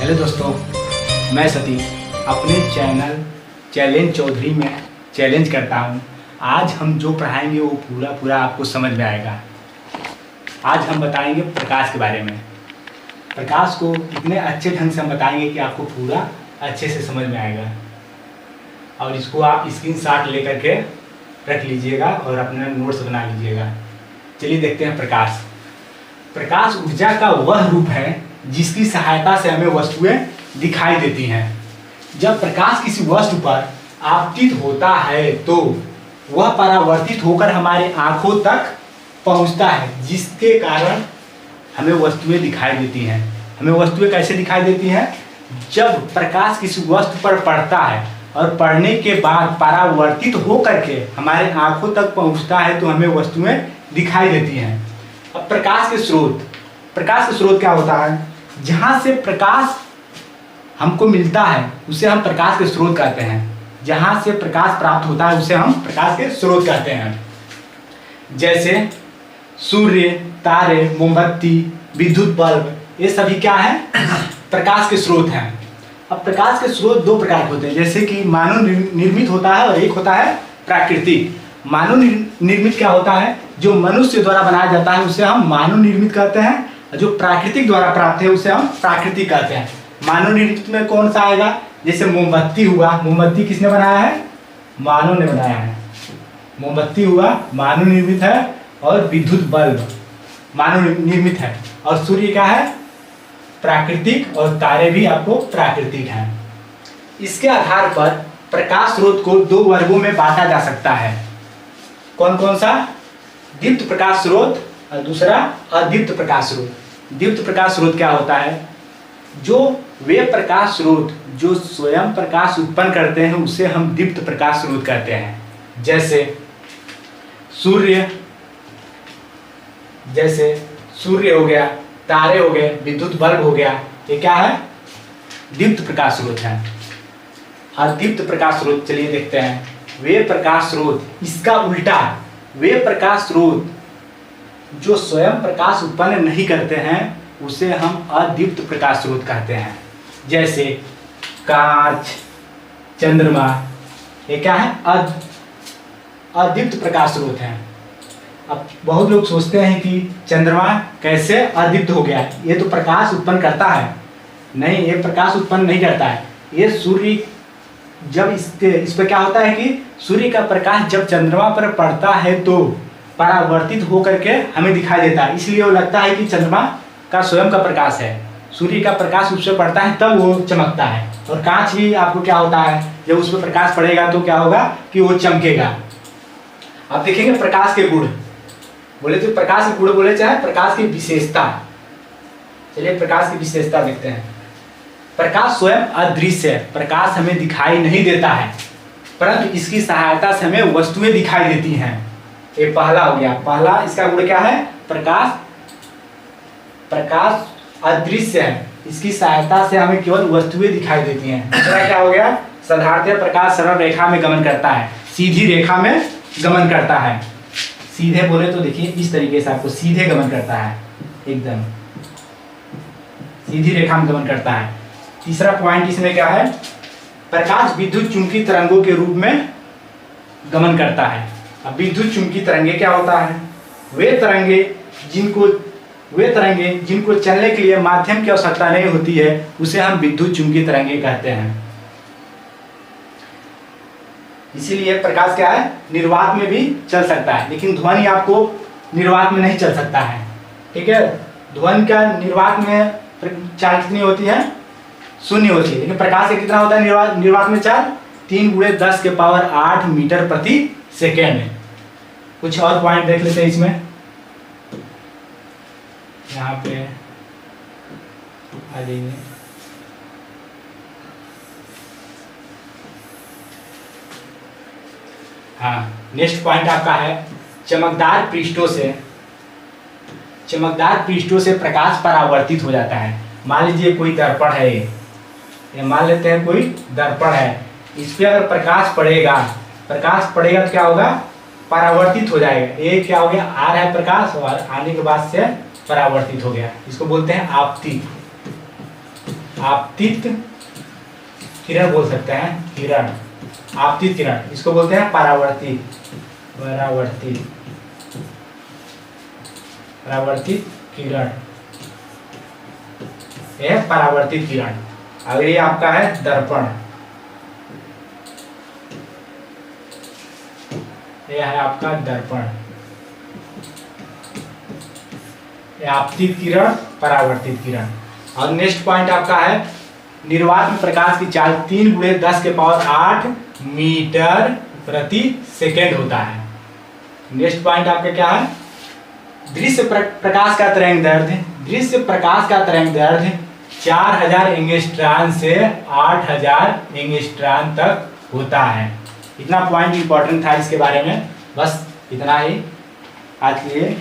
Hello दोस्तों, मैं सतीश अपने चैनल चैलेंज चौधरी में चैलेंज करता हूं। आज हम जो पढ़ाएंगे वो पूरा आपको समझ में आएगा। आज हम बताएंगे प्रकाश के बारे में। प्रकाश को इतने अच्छे ढंग से हम बताएंगे कि आपको पूरा अच्छे से समझ में आएगा। और इसको आप स्क्रीनशॉट लेकर के रख लीजिएगा और अपना नोट्स बना लीजिएगा। चलिए देखते हैं प्रकाश। प्रकाश ऊर्जा का वह रूप है जिसकी सहायता से हमें वस्तुएं दिखाई देती हैं। जब प्रकाश किसी वस्तु पर आपतित होता है तो वह परावर्तित होकर हमारे आंखों तक पहुंचता है, जिसके कारण हमें वस्तुएं दिखाई देती हैं। हमें वस्तुएं कैसे दिखाई देती हैं? जब प्रकाश किसी वस्तु पर पड़ता है और पड़ने के बाद परावर्तित होकर के हमारे आंखों तक पहुंचता है तो हमें वस्तुएं दिखाई देती हैं। अब प्रकाश के स्रोत क्या होता है? जहाँ से प्रकाश हमको मिलता है उसे हम प्रकाश के स्रोत कहते हैं। जहाँ से प्रकाश प्राप्त होता है उसे हम प्रकाश के स्रोत कहते हैं। जैसे सूर्य, तारे, मोमबत्ती, विद्युत बल्ब, ये सभी क्या है? प्रकाश के स्रोत हैं। अब प्रकाश के स्रोत दो प्रकार के होते हैं, जैसे कि मानव निर्मित होता है और एक होता है प्राकृतिक। मानव निर्मित क्या होता है? जो मनुष्य द्वारा बनाया जाता है उसे हम मानव निर्मित कहते हैं। जो प्राकृतिक द्वारा प्राप्त है उसे हम प्राकृतिक कहते हैं। मानव निर्मित में कौन सा आएगा? जैसे मोमबत्ती हुआ। मोमबत्ती किसने बनाया है? मानव ने बनाया है। मोमबत्ती हुआ मानव निर्मित है। और विद्युत बल्ब मानव निर्मित है। और सूर्य क्या है? प्राकृतिक। और तारे भी आपको प्राकृतिक हैं। इसके आधार पर प्रकाश स्रोत को दो वर्गों में बांटा जा सकता है। कौन कौन सा? दीप्त प्रकाश स्रोत और दूसरा अदीप्त प्रकाश स्रोत। दीप्त प्रकाश स्रोत क्या होता है? जो वे प्रकाश स्रोत जो स्वयं प्रकाश उत्पन्न करते हैं उसे हम दीप्त प्रकाश स्रोत कहते हैं। जैसे सूर्य हो गया, तारे हो गए, विद्युत बल्ब हो गया, ये क्या है? दीप्त प्रकाश स्रोत है। अदीप्त प्रकाश स्रोत चलिए देखते हैं। वे प्रकाश स्रोत, इसका उल्टा, वे प्रकाश स्रोत जो स्वयं प्रकाश उत्पन्न नहीं करते हैं उसे हम अदीप्त प्रकाश स्रोत कहते हैं। जैसे कांच, चंद्रमा, ये क्या है? अदीप्त प्रकाश स्रोत हैं। अब बहुत लोग सोचते हैं कि चंद्रमा कैसे अदीप्त हो गया? ये तो प्रकाश उत्पन्न करता है। नहीं, ये प्रकाश उत्पन्न नहीं करता है। ये सूर्य जब इस पर क्या होता है कि सूर्य का प्रकाश जब चंद्रमा पर पड़ता है तो परावर्तित होकर के हमें दिखाई देता है, इसलिए वो लगता है कि चंद्रमा का स्वयं का प्रकाश है। सूर्य का प्रकाश उस पर पड़ता है तब वो चमकता है। और कांच भी आपको क्या होता है? जब उस पर प्रकाश पड़ेगा तो क्या होगा कि वो चमकेगा। आप देखेंगे प्रकाश के गुण बोले तो प्रकाश के गुण बोले चाहे प्रकाश की विशेषता। चलिए प्रकाश की विशेषता देखते हैं। प्रकाश स्वयं अदृश्य है। प्रकाश हमें दिखाई नहीं देता है, परंतु इसकी सहायता से हमें वस्तुएं दिखाई देती हैं। ये पहला हो गया। पहला इसका गुण क्या है? प्रकाश अदृश्य है, इसकी सहायता से हमें केवल वस्तुएं दिखाई देती हैं। दूसरा क्या हो गया? साधारणतः प्रकाश सरल रेखा में गमन करता है, सीधी रेखा में गमन करता है। सीधे बोले तो देखिए इस तरीके से आपको सीधे गमन करता है, एकदम सीधी रेखा में गमन करता है। तीसरा पॉइंट इसमें क्या है? प्रकाश विद्युत चुंबकीय तरंगों के रूप में गमन करता है। अब विद्युत चुंबकीय तरंगे क्या होता है? वे तरंगे जिनको चलने के लिए माध्यम की आवश्यकता नहीं होती है उसे हम विद्युत चुंबकीय तरंगे कहते हैं। इसीलिए प्रकाश क्या है? निर्वात में भी चल सकता है, लेकिन ध्वनि आपको निर्वात में नहीं चल सकता है। ठीक है, ध्वनि का निर्वात में चाल कितनी होती है? 0 होती है। लेकिन प्रकाश का कितना होता है निर्वात में चाल? 3 × 10⁸ मीटर प्रति सेकेंड। कुछ और पॉइंट देख लेते हैं इसमें। यहाँ पे आ जाइए। हाँ, नेक्स्ट पॉइंट आपका है चमकदार पृष्ठों से प्रकाश परावर्तित हो जाता है। मान लीजिए कोई दर्पण है, ये मान लेते हैं कोई दर्पण है, इस पे अगर प्रकाश पड़ेगा तो क्या होगा? परावर्तित हो जाएगा। ये क्या हो गया? आ रहा है प्रकाश और आने के बाद से परावर्तित हो गया। इसको बोलते हैं आपति। आपतित किरण बोल सकते हैं, किरण, आपतित किरण, इसको बोलते हैं परावर्तित, परावर्तित, परावर्तित किरण, यह परावर्तित किरण। अगर ये आपका है दर्पण, यह है आपका दर्पण, यह आपतित किरण, परावर्तित किरण। और नेक्स्ट पॉइंट आपका है निर्वात में प्रकाश की चाल 3 × 10⁸ मीटर प्रति सेकेंड होता है। नेक्स्ट पॉइंट आपका क्या है, दृश्य प्रकाश का तरंग दैर्ध्य, दृश्य प्रकाश का तरंग दैर्ध्य 4000 एंगस्ट्रॉन से 8000 एंगस्ट्रॉन तक होता है। इतना पॉइंट इंपॉर्टेंट था इसके बारे में, बस इतना ही आज के लिए।